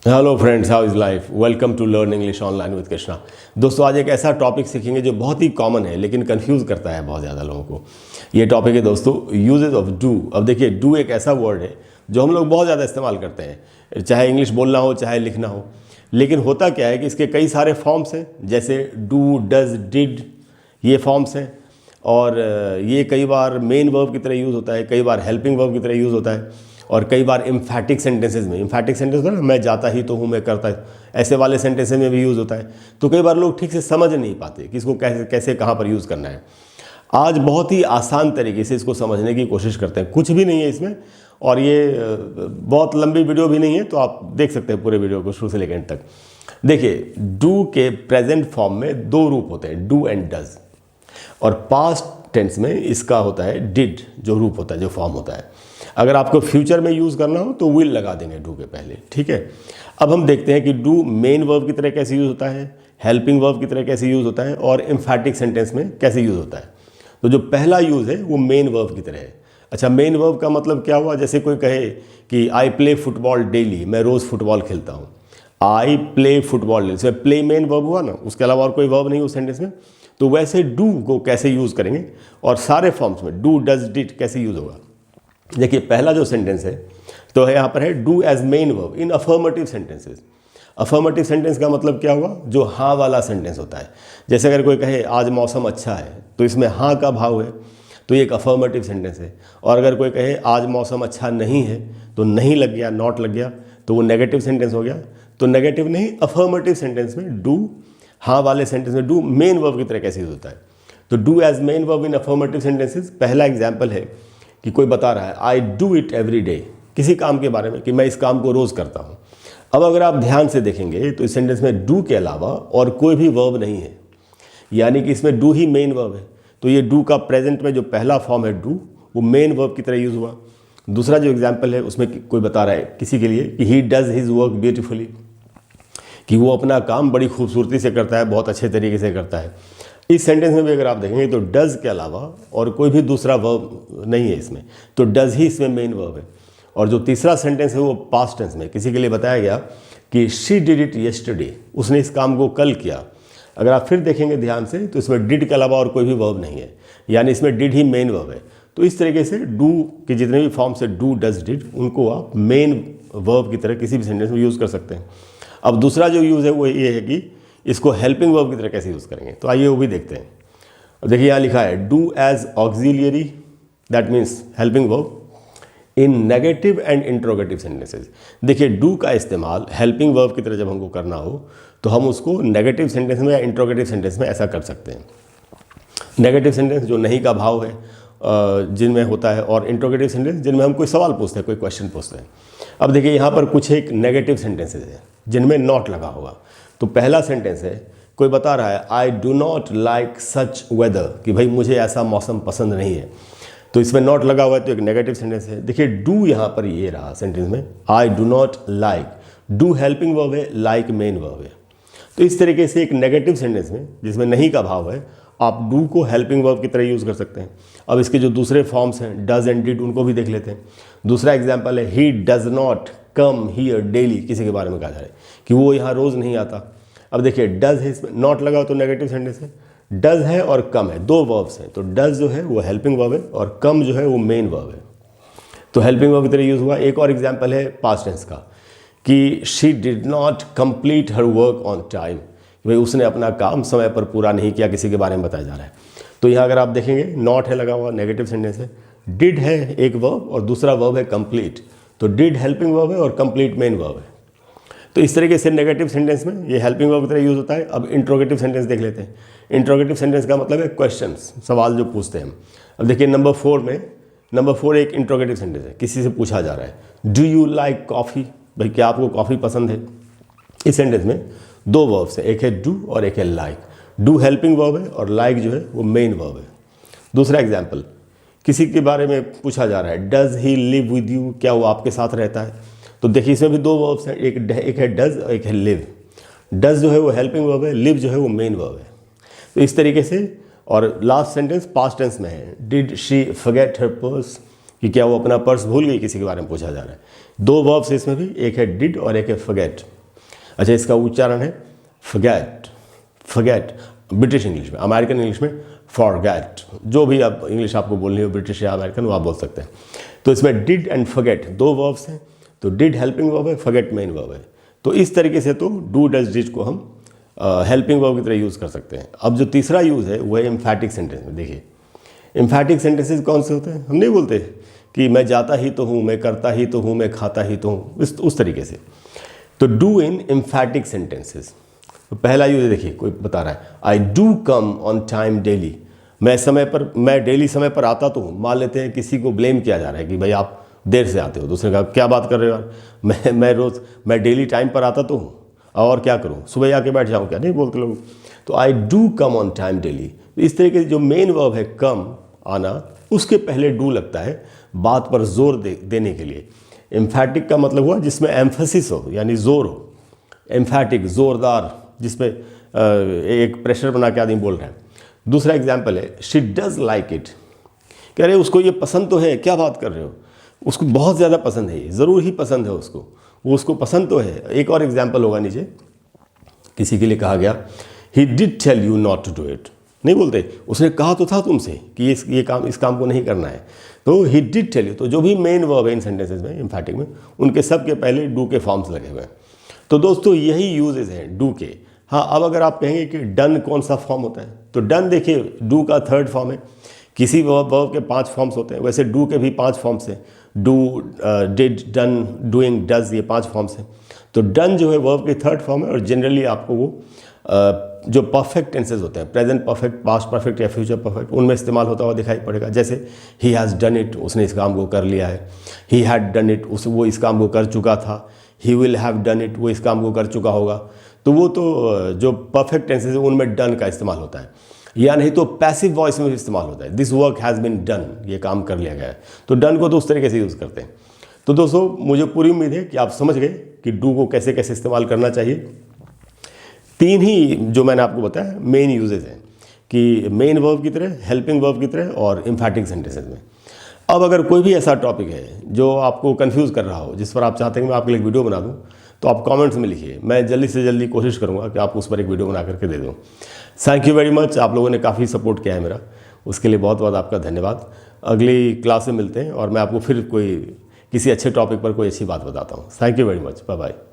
Hello friends, how is life. Welcome to learn English online with Krishna. दोस्तों, आज एक ऐसा टॉपिक सीखेंगे जो बहुत ही कॉमन है लेकिन कंफ्यूज करता है बहुत ज़्यादा लोगों को। ये टॉपिक है दोस्तों, यूजेज ऑफ डू। अब देखिए, डू एक ऐसा वर्ड है जो हम लोग बहुत ज़्यादा इस्तेमाल करते हैं, चाहे इंग्लिश बोलना हो चाहे लिखना हो। लेकिन होता क्या है कि इसके कई सारे फॉर्म्स हैं, जैसे डू, डज, डिड, ये फॉर्म्स हैं। और ये कई बार मेन वर्ब की तरह यूज़ होता है, कई बार हेल्पिंग वर्ब की तरह यूज़ होता है, और कई बार इम्फैटिक सेंटेंसेज में, इम्फैटिक सेंटेंस ना, मैं जाता ही तो हूँ, मैं करता है, ऐसे वाले सेंटेंसेज में भी यूज़ होता है। तो कई बार लोग ठीक से समझ नहीं पाते कि इसको कैसे कैसे कहाँ पर यूज़ करना है। आज बहुत ही आसान तरीके से इसको समझने की कोशिश करते हैं, कुछ भी नहीं है इसमें, और ये बहुत लंबी वीडियो भी नहीं है, तो आप देख सकते हैं पूरे वीडियो को शुरू से लेकर एंड तक। देखिए, डू के प्रेजेंट फॉर्म में दो रूप होते हैं, डू एंड डज, और पास्ट टेंस में इसका होता है डिड, जो रूप होता है, जो फॉर्म होता है। अगर आपको फ्यूचर में यूज़ करना हो तो विल लगा देंगे डू के पहले, ठीक है। अब हम देखते हैं कि डू मेन वर्ब की तरह कैसे यूज़ होता है, हेल्पिंग वर्ब की तरह कैसे यूज़ होता है, और एम्फैटिक सेंटेंस में कैसे यूज़ होता है। तो जो पहला यूज़ है वो मेन वर्ब की तरह है। अच्छा, मेन वर्ब का मतलब क्या हुआ? जैसे कोई कहे कि आई प्ले फुटबॉल डेली, मैं रोज़ फुटबॉल खेलता हूँ। आई प्ले फुटबॉल डेली, इसमें प्ले मेन वर्ब हुआ ना, उसके अलावा और कोई वर्ब नहीं उस सेंटेंस में। तो वैसे डू को कैसे यूज़ करेंगे, और सारे फॉर्म्स में डू, डज, डिड कैसे यूज़ होगा। देखिए, पहला जो सेंटेंस है तो है यहाँ पर है do as main verb in affirmative sentences. Affirmative sentence का मतलब क्या हुआ? जो हाँ वाला सेंटेंस होता है। जैसे अगर कोई कहे आज मौसम अच्छा है, तो इसमें हाँ का भाव है, तो ये एक अफर्मेटिव सेंटेंस है। और अगर कोई कहे आज मौसम अच्छा नहीं है, तो नहीं लग गया, नॉट लग गया, तो वो नेगेटिव सेंटेंस हो गया। तो नेगेटिव नहीं, अफर्मेटिव सेंटेंस में डू, हाँ वाले सेंटेंस में डू मेन वर्ब की तरह कैसे यूज होता है। तो do as main verb in affirmative sentences, पहला एग्जाम्पल है कि कोई बता रहा है I do it every day, किसी काम के बारे में कि मैं इस काम को रोज़ करता हूँ। अब अगर आप ध्यान से देखेंगे तो इस सेंटेंस में डू के अलावा और कोई भी वर्ब नहीं है, यानी कि इसमें डू ही मेन वर्ब है। तो ये डू का प्रेजेंट में जो पहला फॉर्म है डू, वो मेन वर्ब की तरह यूज़ हुआ। दूसरा जो एग्जाम्पल है उसमें कोई बता रहा है किसी के लिए कि he does his work beautifully, कि वो अपना काम बड़ी खूबसूरती से करता है, बहुत अच्छे तरीके से करता है। इस सेंटेंस में भी अगर आप देखेंगे तो डज के अलावा और कोई भी दूसरा वर्ब नहीं है इसमें, तो डज ही इसमें मेन वर्ब है। और जो तीसरा सेंटेंस है वो पास्ट टेंस में किसी के लिए बताया गया कि शी डिड इट येस्टरडे, उसने इस काम को कल किया। अगर आप फिर देखेंगे ध्यान से तो इसमें डिड के अलावा और कोई भी वर्ब नहीं है, यानी इसमें डिड ही मेन वर्ब है। तो इस तरीके से डू के जितने भी फॉर्म्स है डू, डज, डिड, उनको आप मेन वर्ब की तरह किसी भी सेंटेंस में यूज़ कर सकते हैं। अब दूसरा जो यूज़ है वो ये है कि इसको हेल्पिंग वर्ब की तरह कैसे यूज़ करेंगे, तो आइए वो भी देखते हैं। अब देखिए, यहाँ लिखा है do as auxiliary, that means helping verb in negative and interrogative sentences. देखिए, डू का इस्तेमाल हेल्पिंग वर्ब की तरह जब हमको करना हो तो हम उसको नेगेटिव सेंटेंस में या इंट्रोगेटिव सेंटेंस में ऐसा कर सकते हैं। नेगेटिव सेंटेंस जो नहीं का भाव है जिनमें होता है, और इंट्रोगेटिव सेंटेंस जिनमें हम कोई सवाल पूछते हैं, कोई क्वेश्चन पूछते हैं। अब देखिए, यहाँ पर कुछ एक नेगेटिव सेंटेंसेज हैं जिनमें नॉट लगा होगा। तो पहला सेंटेंस है, कोई बता रहा है I do not like such weather, कि भाई मुझे ऐसा मौसम पसंद नहीं है। तो इसमें नॉट लगा हुआ है, तो एक नेगेटिव सेंटेंस है। देखिए, डू यहाँ पर ये रहा सेंटेंस में, आई do not like, do helping verb है, लाइक मेन वर्ब है। तो इस तरीके से एक नेगेटिव सेंटेंस में जिसमें नहीं का भाव है, आप डू को हेल्पिंग वर्ब की तरह यूज़ कर सकते हैं। अब इसके जो दूसरे फॉर्म्स हैं डज एंड डिड, उनको भी देख लेते हैं। दूसरा एग्जाम्पल है he does not come here daily, किसी के बारे में कहा जा रहा है कि वो यहाँ रोज़ नहीं आता। अब देखिए, डज है, इसमें नॉट लगा तो नेगेटिव सेंटेंस है। डज है और कम है, दो वर्ब्स हैं, तो डज जो है वो हेल्पिंग वर्ब है और कम जो है वो मेन वर्ब है। तो हेल्पिंग वर्ब की तरह यूज़ हुआ। एक और एग्जाम्पल है पास्ट टेंस का कि she did not complete her work on time, भाई उसने अपना काम समय पर पूरा नहीं किया, किसी के बारे में बताया जा रहा है। तो यहाँ अगर आप देखेंगे नॉट है लगा हुआ, नेगेटिव सेंटेंस है। डिड है एक वर्ब और दूसरा वर्ब है कंप्लीट, तो डिड हेल्पिंग वर्ब है और कंप्लीट मेन वर्ब है। तो इस तरीके से नेगेटिव सेंटेंस में ये हेल्पिंग वर्ब की तरह यूज़ होता है। अब इंट्रोगेटिव सेंटेंस देख लेते हैं। इंट्रोगेटिव सेंटेंस का मतलब है क्वेश्चंस, सवाल जो पूछते हैं हम। अब देखिए, नंबर 4 एक इंट्रोगेटिव सेंटेंस है, किसी से पूछा जा रहा है डू यू लाइक कॉफ़ी, भाई क्या आपको कॉफ़ी पसंद है। इस सेंटेंस में दो वर्ब्स हैं, एक है डू और एक है लाइक। डू हेल्पिंग वर्ब है और लाइक जो है वो मेन वर्ब है। दूसरा एग्जाम्पल, किसी के बारे में पूछा जा रहा है does he live with you, क्या वो आपके साथ रहता है। तो देखिए, इसमें भी दो वर्ब्स हैं, एक है डज और एक है लिव। डज जो है वो हेल्पिंग वर्ब है, लिव जो है वो मेन वर्ब है। तो इस तरीके से। और लास्ट सेंटेंस पास्ट टेंस में है did she forget her purse, कि क्या वो अपना पर्स भूल गई, किसी के बारे में पूछा जा रहा है। दो वर्ब्स इसमें भी, एक है डिड और एक है फॉरगेट। अच्छा, इसका उच्चारण है फॉरगेट, फॉरगेट ब्रिटिश इंग्लिश में, अमेरिकन इंग्लिश में फॉरगेट। जो भी आप इंग्लिश आपको बोलनी हो, ब्रिटिश या अमेरिकन, वो आप बोल सकते हैं। तो इसमें डिड एंड फॉरगेट दो वर्ब्स हैं, तो डिड हेल्पिंग वर्ब है, फॉरगेट मेन वर्ब है। तो इस तरीके से तो डू डज डिड को हम हेल्पिंग वर्ब की तरह यूज़ कर सकते हैं। अब जो तीसरा यूज़ है वो है एम्फैटिक सेंटेंस में। देखिए एम्फैटिक सेंटेंसेस कौन से होते हैं? हम नहीं बोलते कि मैं जाता ही तो हूँ, मैं करता ही तो हूँ, मैं खाता ही तो हूँ, उस तरीके से। तो डू इन एम्फैटिक सेंटेंसेस। तो पहला यूज देखिए, कोई बता रहा है I do come on time daily, मैं डेली समय पर आता तो हूँ। मान लेते हैं किसी को ब्लेम किया जा रहा है कि भाई आप देर से आते हो, दूसरे कहा क्या बात कर रहे हो यार, मैं डेली टाइम पर आता तो हूँ, और क्या करूँ, सुबह आके बैठ जाऊँ क्या? नहीं बोलते लोग। तो I do come on time daily. इस तरीके से जो मेन वर्ब है कम, आना, उसके पहले डू लगता है बात पर जोर देने के लिए। एम्फैटिक का मतलब हुआ जिसमें एम्फेसिस हो, यानी जोर हो। एम्फैटिक जोरदार, जिसमें एक प्रेशर बना के आदमी बोल रहा है। दूसरा एग्जाम्पल है शी डज लाइक इट, कह रहे उसको ये पसंद तो है, क्या बात कर रहे हो, उसको बहुत ज़्यादा पसंद है, ये ज़रूर ही पसंद है उसको, वो उसको पसंद तो है। एक और एग्जाम्पल होगा नीचे, किसी के लिए कहा गया he did tell you not to do it. नहीं बोलते उसने कहा तो था तुमसे कि इस काम को नहीं करना है, तो ही डिड टेल यू। तो जो भी मेन वर्ब है इन सेंटेंसेस में, एम्फैटिक में, उनके सब के पहले डू के फॉर्म्स लगे हुए हैं। तो दोस्तों यही यूजेस हैं डू के। हाँ, अब अगर आप कहेंगे कि डन कौन सा फॉर्म होता है, तो डन देखिए डू का थर्ड फॉर्म है। किसी वर्ब के 5 फॉर्म्स होते हैं, वैसे डू के भी 5 फॉर्म्स हैं। Do, did, done, doing, does, ये 5 फॉर्म्स हैं। तो डन जो है वर्ब की थर्ड फॉर्म है, और जनरली आपको वो जो परफेक्ट टेंसेज होते हैं, प्रेजेंट परफेक्ट, पास्ट परफेक्ट या फ्यूचर परफेक्ट, उनमें इस्तेमाल होता हुआ दिखाई पड़ेगा। जैसे ही हैज़ डन इट, उसने इस काम को कर लिया है। ही हैड डन इट, वो इस काम को कर चुका था। He will have done it, वो इस काम को कर चुका होगा। तो वो तो जो परफेक्ट टेंसेज है उनमें डन का इस्तेमाल होता है, या नहीं तो पैसिव वॉइस में भी इस्तेमाल होता है। This work has been done, ये काम कर लिया गया है। तो डन को तो उस तरीके से यूज़ करते हैं। तो दोस्तों मुझे पूरी उम्मीद है कि आप समझ गए कि डू को कैसे कैसे इस्तेमाल करना चाहिए। 3 ही जो मैंने आपको बताया मेन यूजेज हैं, कि मेन वर्ब की तरह, हेल्पिंग वर्ब की तरह, और एम्फैटिक सेंटेंसेज में। अब अगर कोई भी ऐसा टॉपिक है जो आपको कंफ्यूज कर रहा हो, जिस पर आप चाहते हैं कि मैं आपके लिए एक वीडियो बना दूं, तो आप कमेंट्स में लिखिए। मैं जल्दी से जल्दी कोशिश करूंगा कि आपको उस पर एक वीडियो बना करके दे दूं। Thank you very much. आप लोगों ने काफ़ी सपोर्ट किया है मेरा, उसके लिए बहुत बहुत आपका धन्यवाद। अगली क्लास में मिलते हैं और मैं आपको फिर किसी अच्छे टॉपिक पर कोई अच्छी बात बताता हूँ। Thank you very much. Bye bye.